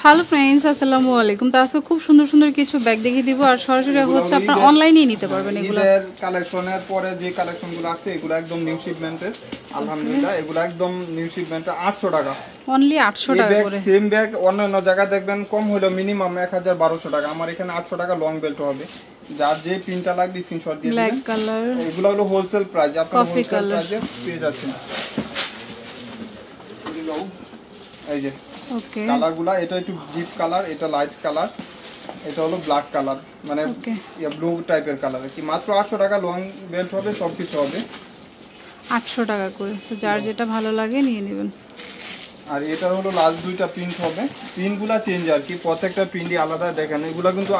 Hello friends, আসসালামু আলাইকুম। তো আজকে খুব সুন্দর সুন্দর কিছু ব্যাগ দেখিয়ে দিব, আর সরাসরি হচ্ছে আপনারা অনলাইনেই নিতে পারবেন। এগুলো কালেকশনের পরে যে কালেকশনগুলো আছে এগুলো একদম নিউ শিপমেন্টের, আলহামদুলিল্লাহ। এগুলো একদম নিউ শিপমেন্টে 800 টাকা, অনলি 800 টাকা করে। সেম ব্যাগ অন্যান্য জায়গায় দেখবেন কম হলো মিনিমাম 1000-1200 টাকা, আমার এখানে 800 টাকা লং বেল্ট হবে। যার যে প্রিন্টটা লাগবে স্ক্রিনশট দিয়ে দিবেন। ব্ল্যাক কালার, এগুলো হলো হোলসেল প্রাইস, আপনারা হোলসেল প্রাইসে পেয়ে যাচ্ছেন। এই যে ওকে, কালারগুলো, এটা একটু ডিপ কালার, এটা লাইট কালার, এটা হলো ব্ল্যাক কালার, মানে ব্লু টাইপের কালার। কি মাত্র 800 টাকা লং বেল্ট হবে, সবকিছু হবে 800 টাকা করে। তো যার যেটা ভালো লাগে নিয়ে নেবেন। আর এটা হলো লাস্ট দুইটা প্রিন্ট হবে, প্রিন্টগুলো চেঞ্জ আর কি, প্রত্যেকটা প্রিন্টই আলাদা। দেখেন এগুলো কিন্তু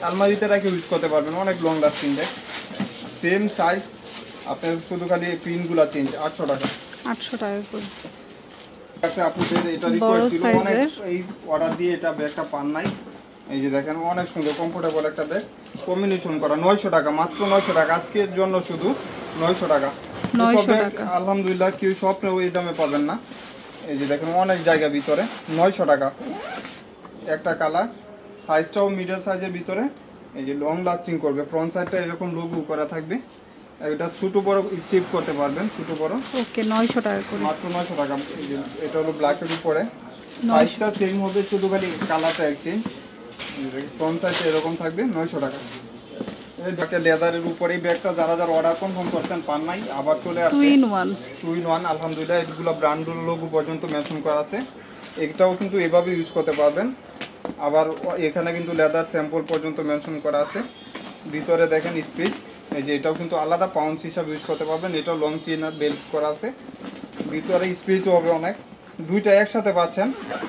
আলমারিতে রেখে ইউজ করতে পারবেন, অনেক লং লাস্টিং দেয়। সেম সাইজ, আপনার শুধু খালি প্রিন্টগুলো চেঞ্জ। 800 টাকা, 800 টাকা করে। আপুদের এটা রিকোয়েস্ট ছিল, অনেক এই অর্ডার দিয়ে এটা ব্যাগটা পান নাই। এই যে দেখেন অনেক সুন্দর কমফোর্টেবল একটা ব্যাগ, কম্বিনেশন করা। 900 টাকা, মাত্র 900 টাকা আজকের জন্য, শুধু 900 টাকা। 900 টাকা আলহামদুলিল্লাহ, কেউ স্বপ্নে ওই দামে পাবেন না। এই যে দেখেন অনেক জায়গা ভিতরে, 900 টাকা একটা কালার, সাইজটাও মিডল সাইজের ভিতরে। এই যে লং লাস্টিং করবে, ফ্রন্ট সাইডটা এরকম লোগো করা থাকবে। এটা ছোট বড় স্টিপ করতে পারবেন, ছোট বড়। ওকে, 900 টাকা করে, মাত্র 900 টাকা। এই যে এটা হলো ব্ল্যাকের উপরে, সাইজটা সেম হবে, শুধু খালি কালারটা এক্সচেঞ্জ। ফ্রন্ট সাইডটা এরকম থাকবে, 900 টাকা। এই ব্যাগটা লেদারের উপরেই ব্যাগটা, যারা যারা অর্ডার কনফার্ম করতেন পান নাই, আবার চলে আসছে 2 in 1 আলহামদুলিল্লাহ। এগুলো ব্র্যান্ডের লোগো পর্যন্ত মেনশন করা আছে। এটাও কিন্তু এভাবে ইউজ করতে পারবেন। আবার এখানে কিন্তু লেদার স্যাম্পল পর্যন্ত মেনশন করা আছে। ভিতরে দেখেন স্পেস, এই যে এটাও কিন্তু আলাদা পাউন্স হিসাবে ইউজ করতে পারবেন। এটাও লং চেইন আর বেল্ট করা আছে, ভিতরে স্পেসও হবে অনেক। দুইটা একসাথে পাচ্ছেন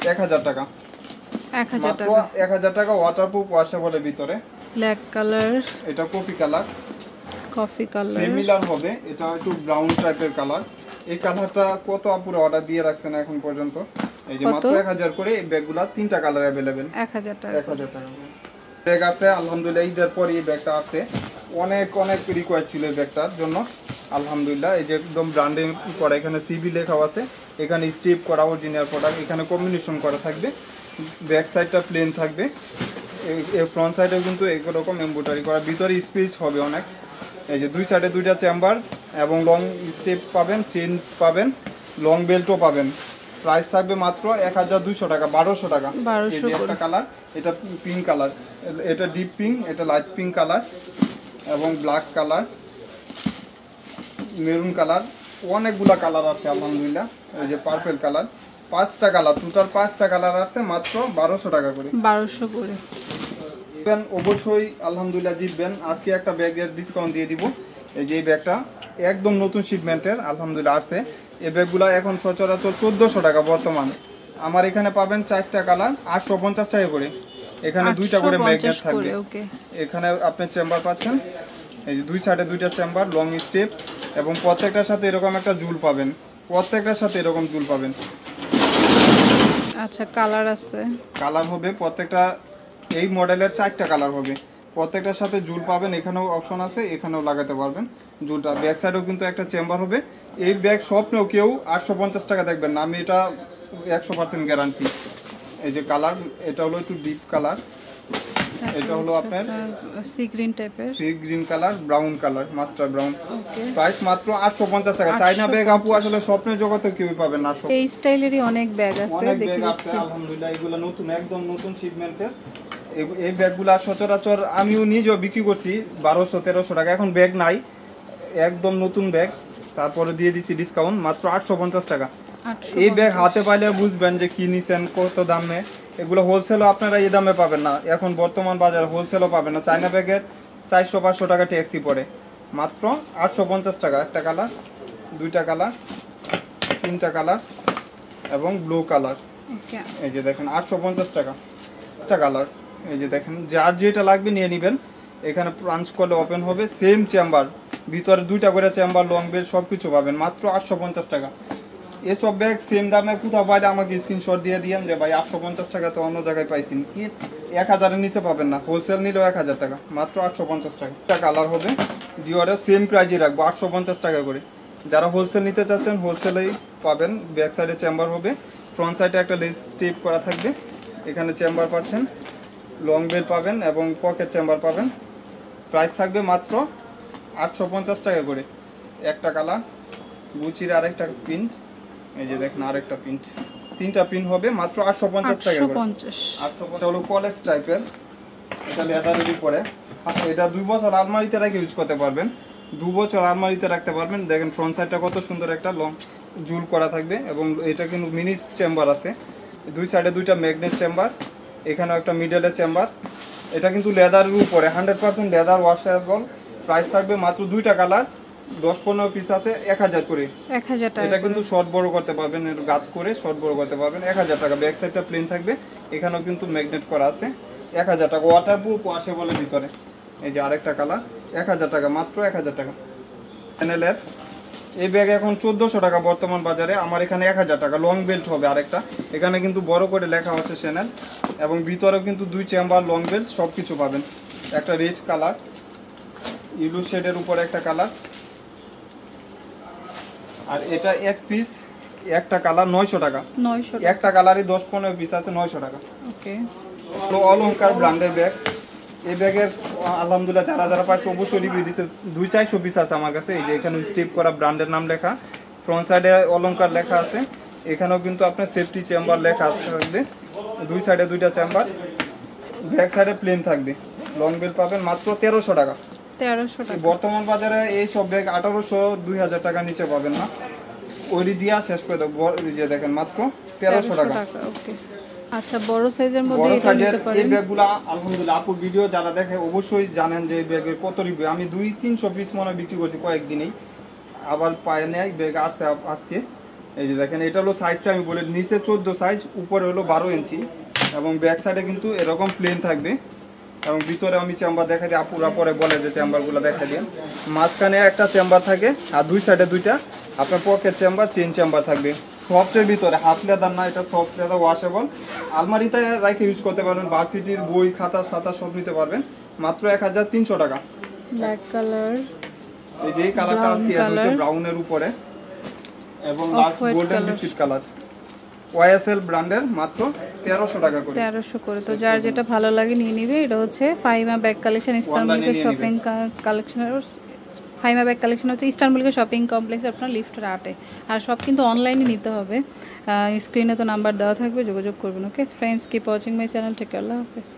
1000 টাকা, 1000 টাকা, 1000 টাকা। ওয়াটারপ্রুফ, ওয়াশেবলের ভিতরে। ব্ল্যাক কালার, এটা coffee colour, coffee colour, similar হবে। এটা একটু ব্রাউন টাইপের কালার। এই কালারটা কত আপুরা অর্ডার দিয়ে রাখছেন এখন পর্যন্ত। এই যে মাত্র 1000 করে। এই ব্যাগগুলা 3টা কালার अवेलेबल, 1000 টাকা, 1000 টাকা ব্যাগ আছে। আলহামদুলিল্লাহ ঈদের পরে এই ব্যাগটা আছে, অনেক অনেক রিকোয়েস্ট ছিল এই ব্যাগটার জন্য, আলহামদুলিল্লাহ। এই যে একদম ব্র্যান্ডিং করা, এখানে সিবি লেখা আছে, এখানে স্টিপ করা অরিজিনাল প্রোডাক্ট, এখানে কম্বিনেশন করা থাকবে। ব্যাক সাইডটা প্লেন থাকবে, এই ফ্রন্ট সাইডেও কিন্তু এরকম এমব্রয়ডারি করা। ভিতরে স্পেস হবে অনেক। এই যে দুই সাইডে দুইটা চেম্বার এবং লং স্টেপ পাবেন, চেন পাবেন, লং বেল্টও পাবেন। প্রাইস থাকবে মাত্র 1200 টাকা, 1200 টাকা। এই যে একটা কালার, এটা পিঙ্ক কালার, এটা ডিপ পিঙ্ক, এটা লাইট পিঙ্ক কালার এবং ব্ল্যাক কালার, মেরুন কালার, অনেকগুলা কালার আছে আলহামদুলিল্লাহ। এই যে পার্পল কালার, 5টা কালার, টোটাল 5টা কালার আছে, মাত্র 1200 টাকা করে, 1200 করে। অবশ্যই আলহামদুলিল্লাহ জিতবেন। আজকে একটা ব্যাগের ডিসকাউন্ট দিয়ে দিব। এই যে এই ব্যাগটা একদম নতুন শিপমেন্টের আলহামদুলিল্লাহ আসছে। এই ব্যাগগুলো এখন সচরাচর 1400 টাকা বর্তমান। আমার এখানে পাবেন 4টা কালার, 850 টাকা করে। এখানে 2টা করে ম্যাগনেট থাকবে। এখানে আপনি চেম্বার পাচ্ছেন, এই যে দুই সাইডে 2টা চেম্বার, লং স্টেপ, এবং প্রত্যেকটার সাথে এরকম একটা জুল পাবেন, প্রত্যেকটার সাথে এরকম জুল পাবেন। আচ্ছা, কালার আছে, কালার হবে প্রত্যেকটা। এই মডেলের 4টা কালার হবে, প্রত্যেকটার সাথে জুল পাবেন। এখানেও অপশন আছে, এখানেও লাগাতে পারবেন জুলটা। ব্যাক সাইডেও কিন্তু একটা চেম্বার হবে। এই ব্যাগ স্বপ্নেও কেউ 850 টাকা দেখবেন না, আমি এটা 100% গ্যারান্টি। এই যে কালার, এটা হলো একটু ডিপ কালার, এটা হলো আপনার সি গ্রিন টাইপের, sea green colour, brown colour, master brown. Price মাত্র 850 টাকা। চাইনা ব্যাগ আপু আসলে স্বপ্নের জগতে কেউই পাবেন না। এই স্টাইলেরই অনেক ব্যাগ আছে, অনেক ব্যাগ আছে আলহামদুলিল্লাহ। এগুলো নতুন, একদম নতুন শিপমেন্টের। এই ব্যাগগুলা সচরাচর আমিও নিজেও বিক্রি করছি 1200-1300 টাকা। এখন ব্যাগ নাই, একদম নতুন ব্যাগ, তারপরে দিয়ে দিছি ডিসকাউন্ট, মাত্র 850 টাকা। এই ব্যাগ হাতে পাইলে বুঝবেন যে কি নিছেন, কত দামে। এগুলো হোলসেলও আপনারা এই দামে পাবেন না, এখন বর্তমান বাজার হোলসেলও পাবেন না। চাইনা ব্যাগের 400-500 টাকা ট্যাক্সি পড়ে, মাত্র 850 টাকা। একটা কালার, 2টা কালার, 3টা কালার এবং ব্লু কালার। এই যে দেখেন 850 টাকা একটা কালার। এই যে দেখেন যার যেটা লাগবে নিয়ে নেবেন। এখানে পাঞ্চ করলে ওপেন হবে, সেম চেম্বার, ভিতরে 2টা করে চেম্বার, লং বেল্ট সবকিছু পাবেন, মাত্র 850 টাকা। এসব ব্যাগ সেম দামে কোথাও পাইলে আমাকে স্ক্রিনশট দিয়ে দিয়েন যে ভাই 850 টাকা তো অন্য জায়গায় পাইছেন, কি 1000-এর নিচে পাবেন না। হোলসেল নিলেও 1000 টাকা, মাত্র 850 টাকা। একটা কালার হবে, ডিওরের সেম প্রাইজে রাখবো 850 টাকা করে। যারা হোলসেল নিতে চাচ্ছেন হোলসেলেই পাবেন। ব্যাক সাইডে চেম্বার হবে, ফ্রন্ট সাইডে একটা লেস স্ট্রিপ করা থাকবে, এখানে চেম্বার পাচ্ছেন, লং বেল পাবেন এবং পকেট চেম্বার পাবেন। প্রাইস থাকবে মাত্র 850 টাকা করে। একটা কালার, গুচির আরেকটা প্রিন্ট, এই যে দেখেন আরেকটা প্রিন্ট, 3টা প্রিন্ট হবে মাত্র 850 টাকা করে। 850 হলো কলেজ টাইপের, এটা লেদারের উপরে। এটা 2 বছর আলমারিতে রেখে ইউজ করতে পারবেন, 2 বছর আলমারিতে রাখতে পারবেন। দেখেন ফ্রন্ট সাইডটা কত সুন্দর একটা লং জুল করা থাকবে এবং এটা কিন্তু মিনি চেম্বার আছে, 2 সাইডে 2টা ম্যাগনেট চেম্বার, এখানেও একটা মিডলে চেম্বার। এটা কিন্তু লেদারের উপরে 100% লেদার ওয়াশেবল। প্রাইস থাকবে মাত্র 2টা কালার, 10-15 পিস আছে, 1000 করে। 1000 টাকা। এটা কিন্তু শর্ট বড় করতে পারবেন, গাত করে শর্ট বড় করতে পারবেন। 1000 টাকা। ব্যাক সাইডটা প্লেন থাকবে, এখানেও কিন্তু ম্যাগনেট করা আছে। 1000 টাকা। ওয়াটারপ্রুফ ওয়াশেবলের ভিতরে। এই যে আরেকটা কালার, 1000 টাকা, মাত্র 1000 টাকা। চ্যানেলের এই ব্যাগ এখন 1400 টাকা বর্তমান বাজারে, আমার এখানে 1000 টাকা। লং বেল্ট হবে আরেকটা, এখানে কিন্তু বড় করে লেখা আছে চ্যানেল এবং ভিতরেও কিন্তু 2 চেম্বার, লং বেল্ট সবকিছু পাবেন। একটা রেড কালার, ইলু শেডের উপরে একটা কালার, আর এটা এক পিস, একটা কালার 900 টাকা। 900 একটা কালারই 10-15 পিস আছে, 900 টাকা। ওকে। অলংকার ব্র্যান্ডের ব্যাগ। এই ব্যাগের আলহামদুলিল্লাহ যারা যারা পাইছে অবশ্যই রিভিউ দিচ্ছে। 200-400 পিস আছে আমার কাছে। এই যে এখানে স্টিপ করা ব্র্যান্ডের নাম লেখা, ফ্রন্ট সাইডে অলংকার লেখা আছে, এখানেও কিন্তু আপনার সেফটি চেম্বার লেখা থাকবে, 2 সাইডে 2টা চেম্বার, ব্যাক সাইডে প্লেন থাকবে। লং বেল পাবেন মাত্র 1300 টাকা। 1300 টাকা। বর্তমান বাজারে এই সব ব্যাগ 1800-2000 টাকা নিচে পাবেন না। ওই দিয়া শেষ করে দেবো। এই যে দেখেন মাত্র 1300 টাকা। ওকে। আচ্ছা, বড় সাইজের মধ্যে বড় এটা সাইজের নিতে এই পারেন। ব্যাগগুলা আলহামদুলিল্লাহ আপু ভিডিও যারা দেখে অবশ্যই জানেন যে এই ব্যাগের কত রিভিউ। আমি 200-300 পিস মনে হয় বিক্রি করছি কয়েকদিনেই, আবার পায় নেই ব্যাগ আসছে আজকে। এই যে দেখেন এটা হলো সাইজটা, আমি বলে নিচে 14 সাইজ, উপরে হলো 12 ইঞ্চি এবং ব্যাক সাইডে কিন্তু এরকম প্লেন থাকবে এবং ভিতরে আমি চেম্বার দেখা দিই, আপুরা পরে বলে যে চেম্বারগুলো দেখা দিন। মাঝখানে একটা চেম্বার থাকে আর 2 সাইডে 2টা আপনার পকেট চেম্বার, চেইন চেম্বার থাকবে। সফটের ভিতরে, হাফ লেদার না, এটা সফট লেদার ওয়াশেবল। আলমারিতে রেখে ইউজ করতে পারবেন, ভার্সিটির বই খাতা ছাতা সব নিতে পারবেন। মাত্র 1300 টাকা। ব্ল্যাক কালার, এই যে এই কালারটা আজকে এড হচ্ছে ব্রাউনের উপরে এবং last golden biscuit colour. YSL ব্র্যান্ডের, মাত্র 1300 টাকা করে। 1300 করে। তো যার যেটা ভালো লাগে নিয়ে নিবে। এটা হচ্ছে ফাইমা ব্যাগ কালেকশন, ইস্টানবুলের শপিং কালেকশনের। ফাইমা ব্যাগ কালেকশন হচ্ছে ইস্টানবুলের শপিং কমপ্লেক্স, আপনার লিফটের 8-এ। আর সব কিন্তু অনলাইনে নিতে হবে। স্ক্রিনে তো নাম্বার দেওয়া থাকবে, যোগাযোগ করবেন। Okay friends, keep watching my channel. Take care, আল্লাহ হাফেজ।